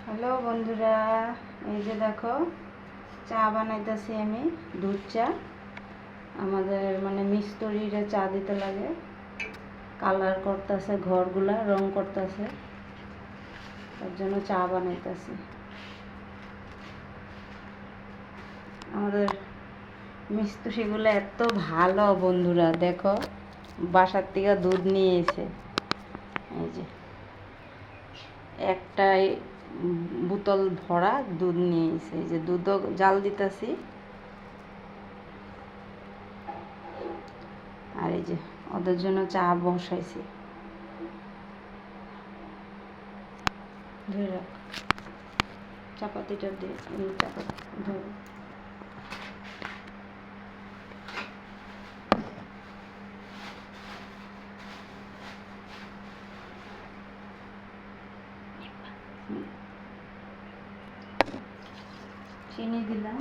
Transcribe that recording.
Hello বন্ধুরা, এই যে দেখো চা বানাইতেছি আমি, দুধ চা। আমাদের মানে মিস্ত্রিরে চা দিতে লাগে, কালার করতেছে, ঘরগুলা রং করতেছে, তার জন্য চা বানাইতেছি। আমাদের মিস্ত্রিগুলো এত ভালো বন্ধুরা, দেখো বাসার থেকে দুধ নিয়ে এসে এই যে একটাই বোতল ভরা দুধ নিয়ে এসে, এই যে দুধও জাল দিতেছি। আর এই যে ওদের জন্য চা বসাইছি। ধরে রাখ, চাপাতিটা দিয়ে চাপাতি ধরো। চিনি দিলাম।